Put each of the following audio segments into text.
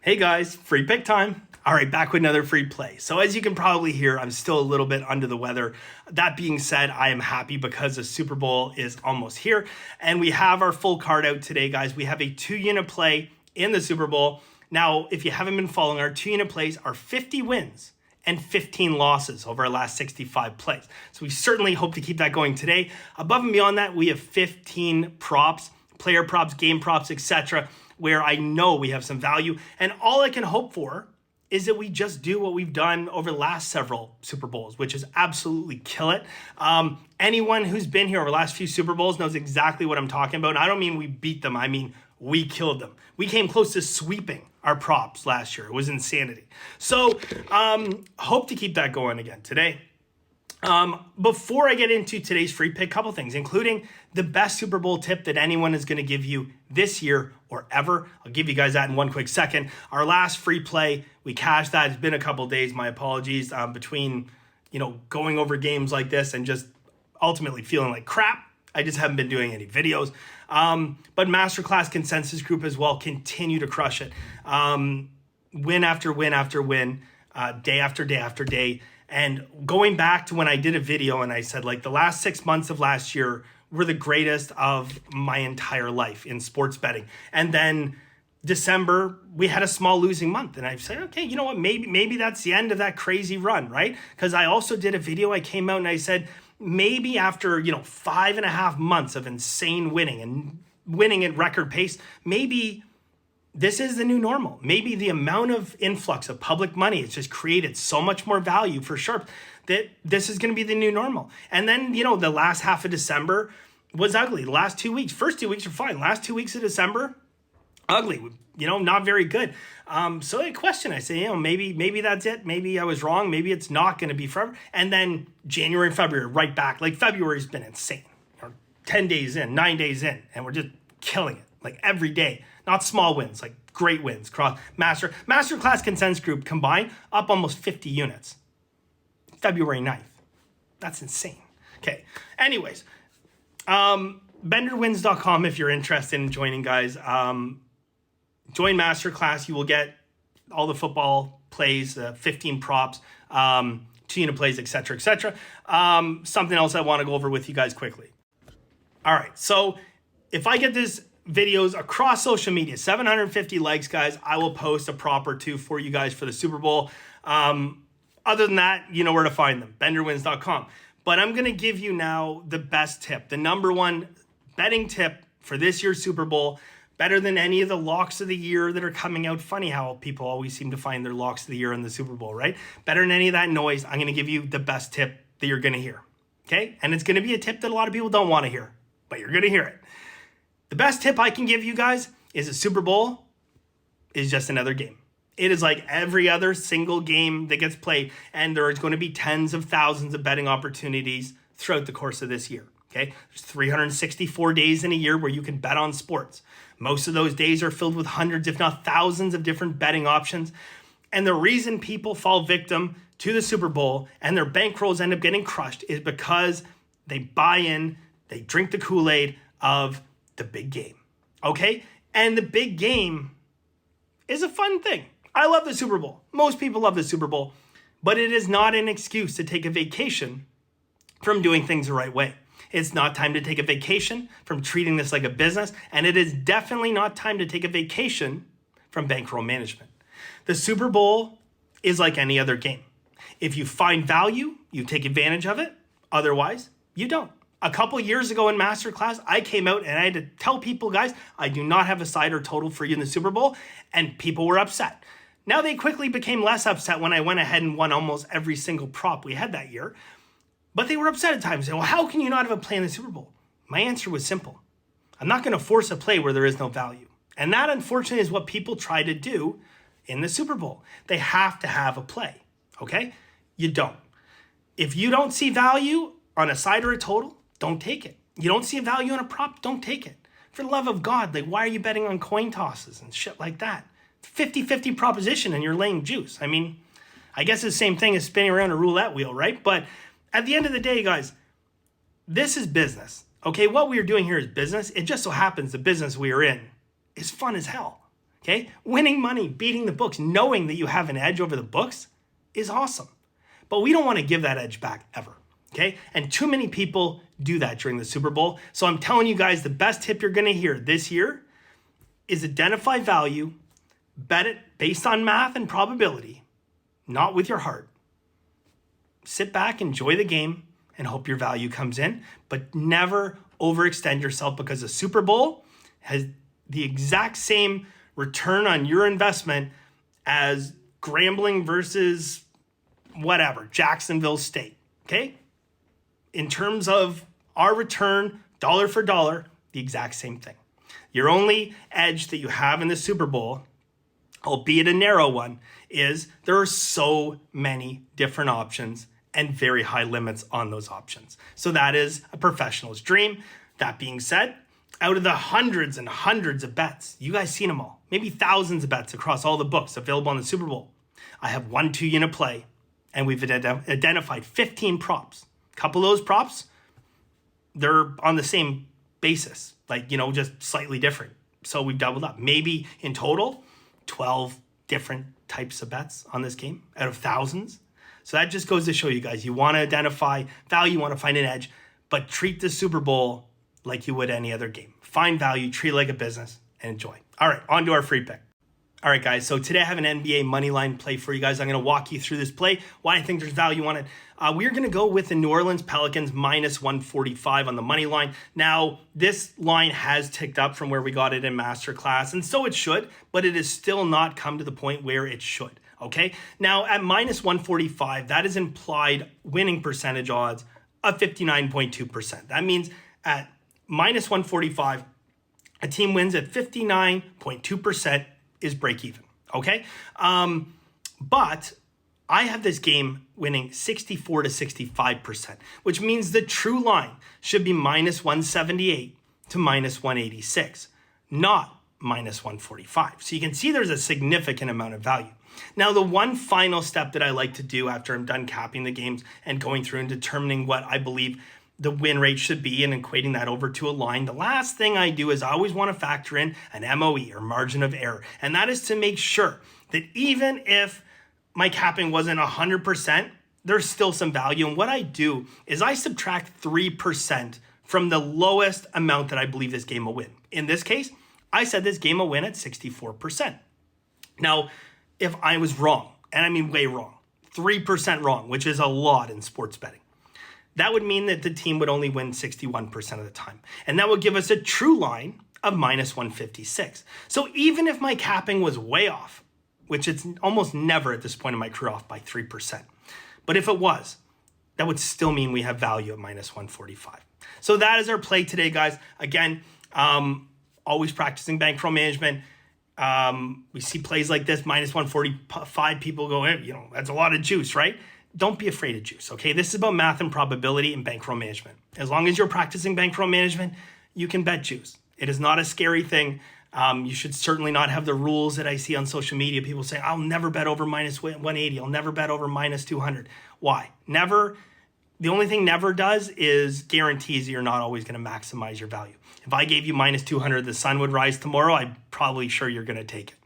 Hey guys, free pick time. All right, back with another free play. So as you can probably hear, I'm still a little bit under the weather. That being said, I am happy because the Super Bowl is almost here and we have our full card out today, guys. We have a 2-unit play in the Super Bowl. Now, if you haven't been following, our 2-unit plays are 50 wins and 15 losses over our last 65 plays. So we certainly hope to keep that going today. Above and beyond that, we have 15 props, player props, game props, etc., where I know we have some value. And all I can hope for is that we just do what we've done over the last several Super Bowls, which is absolutely kill it. Anyone who's been here over the last few Super Bowls knows exactly what I'm talking about. And I don't mean we beat them. I mean, we killed them. We came close to sweeping our props last year. It was insanity. So hope to keep that going again today. Before I get into today's free pick, couple things, including the best Super Bowl tip that anyone is going to give you this year or ever. I'll give you guys that in one quick second. Our last free play, we cashed that. It's been a couple days. My apologies between, going over games like this and just ultimately feeling like crap. I just haven't been doing any videos. But Masterclass Consensus Group as well continue to crush it. Win after win after win, day after day after day. And going back to when I did a video and I said, like, the last 6 months of last year were the greatest of my entire life in sports betting. And then December, we had a small losing month. And I said, okay, you know what? Maybe that's the end of that crazy run, right? Because I also did a video. I came out and I said, maybe after, 5.5 months of insane winning and winning at record pace, maybe this is the new normal. Maybe the amount of influx of public money has just created so much more value for sharps that this is going to be the new normal. And then, the last half of December was ugly. The last 2 weeks, first 2 weeks are fine. Last 2 weeks of December, ugly, not very good. So I question, I say, maybe that's it. Maybe I was wrong. Maybe it's not going to be forever. And then January and February, right back. Like February's been insane. 10 days in, 9 days in, and we're just killing it. Like every day, not small wins, like great wins. Masterclass Consensus Group combined up almost 50 units. February 9th. That's insane. Okay. Anyways, benderwins.com if you're interested in joining, guys. Join Masterclass. You will get all the football plays, 15 props, 2-unit plays, etc., etc. Something else I want to go over with you guys quickly. All right. So if I get this videos across social media, 750 likes, guys, I will post a prop or two for you guys for the Super Bowl. Other than that, you know where to find them, benderwins.com. But I'm going to give you now the best tip, the number one betting tip for this year's Super Bowl, better than any of the locks of the year that are coming out. Funny how people always seem to find their locks of the year in the Super Bowl, right? Better than any of that noise. I'm going to give you the best tip that you're going to hear, okay? And it's going to be a tip that a lot of people don't want to hear, but you're going to hear it. The best tip I can give you guys is a Super Bowl is just another game. It is like every other single game that gets played, and there is going to be tens of thousands of betting opportunities throughout the course of this year, okay? There's 364 days in a year where you can bet on sports. Most of those days are filled with hundreds, if not thousands, of different betting options. And the reason people fall victim to the Super Bowl and their bankrolls end up getting crushed is because they buy in, they drink the Kool-Aid of the big game, okay? And the big game is a fun thing. I love the Super Bowl. Most people love the Super Bowl, but it is not an excuse to take a vacation from doing things the right way. It's not time to take a vacation from treating this like a business, and it is definitely not time to take a vacation from bankroll management. The Super Bowl is like any other game. If you find value, you take advantage of it. Otherwise, you don't. A couple years ago in Masterclass, I came out and I had to tell people, guys, I do not have a side or total for you in the Super Bowl, and people were upset. Now they quickly became less upset when I went ahead and won almost every single prop we had that year, but they were upset at times. Saying, well, how can you not have a play in the Super Bowl? My answer was simple. I'm not going to force a play where there is no value. And that, unfortunately, is what people try to do in the Super Bowl. They have to have a play, okay? You don't. If you don't see value on a side or a total, don't take it. You don't see a value on a prop, don't take it. For the love of God, like, why are you betting on coin tosses and shit like that? 50-50 proposition and you're laying juice. I mean, I guess it's the same thing as spinning around a roulette wheel, right? But at the end of the day, guys, this is business. Okay, what we are doing here is business. It just so happens the business we are in is fun as hell. Okay? Winning money, beating the books, knowing that you have an edge over the books is awesome. But we don't want to give that edge back ever. Okay? And too many people do that during the Super Bowl. So I'm telling you guys, the best tip you're going to hear this year is identify value, bet it based on math and probability, not with your heart. Sit back, enjoy the game, and hope your value comes in, but never overextend yourself, because the Super Bowl has the exact same return on your investment as Grambling versus whatever, Jacksonville State, okay? In terms of our return, dollar for dollar, the exact same thing. Your only edge that you have in the Super Bowl, albeit a narrow one, is there are so many different options and very high limits on those options. So that is a professional's dream. That being said, out of the hundreds and hundreds of bets, you guys seen them all, maybe thousands of bets across all the books available on the Super Bowl. I have 1 2-unit play, and we've identified 15 props. A couple of those props, they're on the same basis, like, just slightly different. So we've doubled up. Maybe in total, 12 different types of bets on this game out of thousands. So that just goes to show you guys, you want to identify value, you want to find an edge, but treat the Super Bowl like you would any other game. Find value, treat it like a business, and enjoy. All right, on to our free pick. All right, guys, so today I have an NBA money line play for you guys. I'm going to walk you through this play, why I think there's value on it. We're going to go with the New Orleans Pelicans minus 145 on the money line. Now, this line has ticked up from where we got it in Masterclass, and so it should, but it has still not come to the point where it should, okay? Now, at minus 145, that is implied winning percentage odds of 59.2%. That means at minus 145, a team wins at 59.2% is break even, okay? But I have this game winning 64 to 65%, which means the true line should be minus 178 to minus 186, not minus 145. So you can see there's a significant amount of value. Now, the one final step that I like to do after I'm done capping the games and going through and determining what I believe the win rate should be and equating that over to a line, the last thing I do is I always want to factor in an MOE, or margin of error. And that is to make sure that even if my capping wasn't 100%, there's still some value. And what I do is I subtract 3% from the lowest amount that I believe this game will win. In this case, I said this game will win at 64%. Now, if I was wrong, and I mean way wrong, 3% wrong, which is a lot in sports betting, that would mean that the team would only win 61% of the time. And that would give us a true line of minus 156. So even if my capping was way off, which it's almost never at this point in my career off by 3%, but if it was, that would still mean we have value at minus 145. So that is our play today, guys. Again, always practicing bankroll management. We see plays like this, minus 145, people go, hey, that's a lot of juice, right? Don't be afraid of juice, okay? This is about math and probability and bankroll management. As long as you're practicing bankroll management, you can bet juice. It is not a scary thing. You should certainly not have the rules that I see on social media. People say, I'll never bet over minus 180. I'll never bet over minus 200. Why? Never. The only thing never does is guarantees that you're not always going to maximize your value. If I gave you minus 200, the sun would rise tomorrow, I'm probably sure you're going to take it.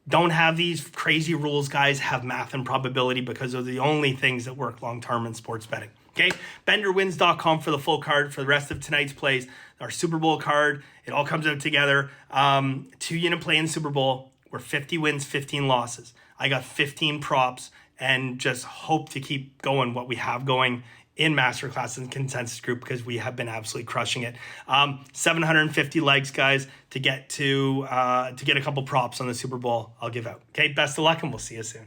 Don't have these crazy rules, guys. Have math and probability, because they're the only things that work long-term in sports betting. Okay, benderwins.com for the full card for the rest of tonight's plays. Our Super Bowl card, it all comes out together. 2-unit play in Super Bowl. We're 50 wins, 15 losses. I got 15 props, and just hope to keep going what we have going in Masterclass and Consensus Group, because we have been absolutely crushing it. 750 legs, guys, to get a couple props on the Super Bowl I'll give out. Okay, best of luck, and we'll see you soon.